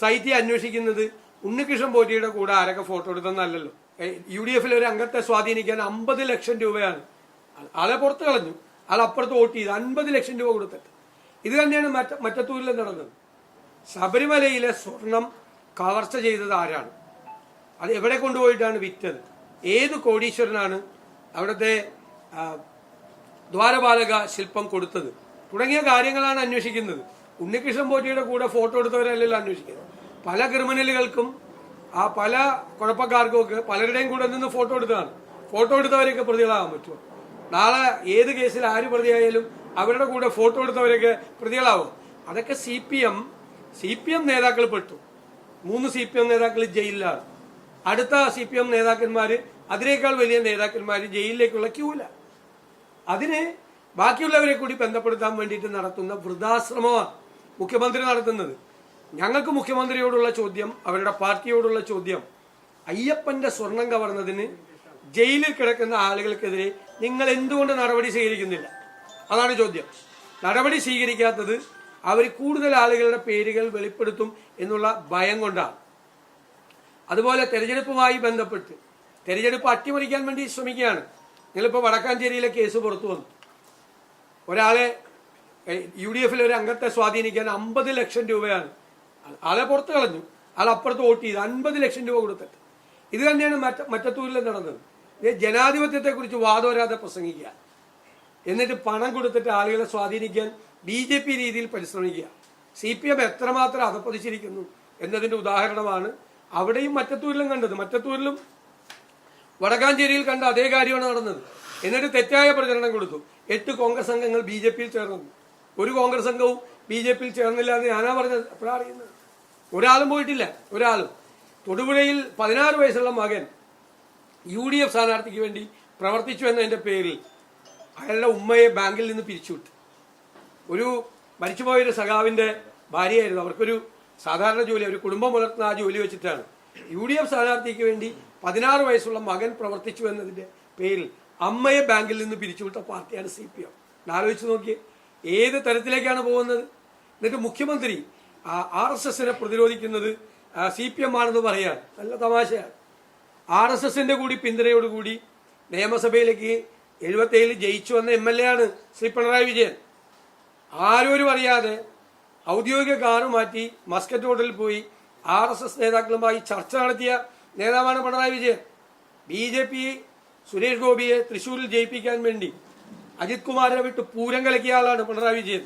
സൈറ്റി അന്വേഷിക്കുന്നത് ഉണ്ണികൃഷ്ണൻ പോറ്റിയുടെ കൂടെ ആരൊക്കെ ഫോട്ടോ എടുത്തെന്നല്ലല്ലോ. UDF-ലെ ഒരു അംഗത്തെ സ്വാധീനിക്കാൻ 50 ലക്ഷം രൂപയാണ് ആളെ പുറത്തു കളഞ്ഞു. ആൾ അപ്പുറത്ത് വോട്ട് ചെയ്ത് 50 ലക്ഷം രൂപ കൊടുത്തിട്ട്. ഇത് തന്നെയാണ് മറ്റത്തൂരിൽ നടന്നത്. ശബരിമലയിലെ സ്വർണം കവർച്ച ചെയ്തത് ആരാണ്? അത് എവിടെ കൊണ്ടുപോയിട്ടാണ് വിറ്റത്? ഏത് കോടീശ്വരനാണ് അവിടുത്തെ ദ്വാരപാലക ശില്പം കൊടുത്തത്? തുടങ്ങിയ കാര്യങ്ങളാണ് അന്വേഷിക്കുന്നത്. ഉണ്ണികൃഷ്ണൻ പോറ്റിയുടെ കൂടെ ഫോട്ടോ എടുത്തവരല്ലല്ലോ അന്വേഷിക്കുന്നത്. പല ക്രിമിനലുകൾക്കും പല കുഴപ്പക്കാർക്കും ഒക്കെ പലരുടെയും കൂടെ നിന്ന് ഫോട്ടോ എടുത്തതാണ്. ഫോട്ടോ എടുത്തവരെയൊക്കെ പ്രതികളാകാൻ പറ്റുമോ? നാളെ ഏത് കേസിൽ ആര് പ്രതിയായാലും അവരുടെ കൂടെ ഫോട്ടോ എടുത്തവരൊക്കെ പ്രതികളാവും. അതൊക്കെ CPM നേതാക്കൾ പെട്ടു. 3 CPM നേതാക്കൾ ജയിലിലാണ്. അടുത്ത CPM നേതാക്കന്മാര്, അതിനേക്കാൾ വലിയ നേതാക്കന്മാര് ജയിലിലേക്കുള്ള ക്യൂല. അതിന് ബാക്കിയുള്ളവരെ കൂടി ബന്ധപ്പെടുത്താൻ വേണ്ടിയിട്ട് നടത്തുന്ന വൃദ്ധാശ്രമമാണ് മുഖ്യമന്ത്രി നടത്തുന്നത്. ഞങ്ങൾക്ക് മുഖ്യമന്ത്രിയോടുള്ള ചോദ്യം, അവരുടെ പാർട്ടിയോടുള്ള ചോദ്യം, അയ്യപ്പന്റെ സ്വർണം കവർന്നതിന് ജയിലിൽ കിടക്കുന്ന ആളുകൾക്കെതിരെ നിങ്ങൾ എന്തുകൊണ്ട് നടപടി സ്വീകരിക്കുന്നില്ല? അതാണ് ചോദ്യം. നടപടി സ്വീകരിക്കാത്തത് അവർ കൂടുതൽ ആളുകളുടെ പേരുകൾ വെളിപ്പെടുത്തും എന്നുള്ള ഭയം കൊണ്ടാണ്. അതുപോലെ തെരഞ്ഞെടുപ്പുമായി ബന്ധപ്പെട്ട് തെരഞ്ഞെടുപ്പ് അട്ടിമറിക്കാൻ വേണ്ടി ശ്രമിക്കുകയാണ്. നിങ്ങളിപ്പോൾ വടക്കാഞ്ചേരിയിലെ കേസ് പുറത്തു വന്നു. ഒരാളെ UDF-ലെ ഒരു അംഗത്തെ സ്വാധീനിക്കാൻ 50 ലക്ഷം രൂപയാണ് ആളെ പുറത്തു കളഞ്ഞു. ആൾ അപ്പുറത്ത് വോട്ട് ചെയ്ത് 50 ലക്ഷം രൂപ കൊടുത്തിട്ട്. ഇത് തന്നെയാണ് മറ്റത്തൂരിൽ നടന്നത്. ജനാധിപത്യത്തെക്കുറിച്ച് വാദോരാതെ പ്രസംഗിക്കുക, എന്നിട്ട് പണം കൊടുത്തിട്ട് ആളുകളെ സ്വാധീനിക്കാൻ BJP രീതിയിൽ പരിശ്രമിക്കുക. CPM എത്രമാത്രം അധപ്പതിച്ചിരിക്കുന്നു എന്നതിന്റെ ഉദാഹരണമാണ് അവിടെയും മറ്റത്തൂരിലും കണ്ടത്. മറ്റത്തൂരിലും വടക്കാഞ്ചേരിയിൽ കണ്ട അതേ കാര്യമാണ് നടന്നത്. എന്നിട്ട് തെറ്റായ പ്രചരണം കൊടുത്തു. 8 കോൺഗ്രസ് അംഗങ്ങൾ BJP-യിൽ ചേർന്നു. ഒരു കോൺഗ്രസ് അംഗവും BJP-യിൽ ചേർന്നില്ല എന്ന് ഞാനാ പറഞ്ഞത്. എപ്പോഴാണ് അറിയുന്നത്? ഒരാളും പോയിട്ടില്ല. ഒരാളും. തൊടുപുഴയിൽ 16 വയസ്സുള്ള മകൻ UDF സ്ഥാനാർത്ഥിക്ക് വേണ്ടി പ്രവർത്തിച്ചു എന്നതിന്റെ പേരിൽ അയാളുടെ ഉമ്മയെ ബാങ്കിൽ നിന്ന് പിരിച്ചുവിട്ടു. ഒരു മരിച്ചുപോയൊരു സഖാവിന്റെ ഭാര്യയായിരുന്നു. അവർക്കൊരു സാധാരണ ജോലി, ഒരു കുടുംബം പുലർത്തുന്ന ആ ജോലി വെച്ചിട്ടാണ് UDF സ്ഥാനാർത്ഥിക്ക് വേണ്ടി 16 വയസ്സുള്ള മകൻ പ്രവർത്തിച്ചു എന്നതിന്റെ പേരിൽ അമ്മയെ ബാങ്കിൽ നിന്ന് പിരിച്ചുവിട്ട പാർട്ടിയാണ് CPM. ആലോചിച്ച് നോക്കിയേ ഏത് തരത്തിലേക്കാണ് പോകുന്നത്. എന്നിട്ട് മുഖ്യമന്ത്രി RSS-നെ പ്രതിരോധിക്കുന്നത് CPM ആണെന്ന് പറയാൻ നല്ല തമാശയാണ്. RSS-ന്റെ കൂടി പിന്തുണയോടുകൂടി നിയമസഭയിലേക്ക് 77 ജയിച്ചു വന്ന MLA ആണ് ശ്രീ പിണറായി വിജയൻ. ആരോരും അറിയാതെ ഔദ്യോഗിക കാറ് മാറ്റി മസ്കറ്റ് ഹോട്ടലിൽ പോയി RSS നേതാക്കളുമായി ചർച്ച നടത്തിയ നേതാവാണ് പിണറായി വിജയൻ. BJP സുരേഷ് ഗോപിയെ തൃശ്ശൂരിൽ ജയിപ്പിക്കാൻ വേണ്ടി അജിത് കുമാറിനെ വിട്ട് പൂരം കലക്കിയ ആളാണ് പിണറായി വിജയൻ.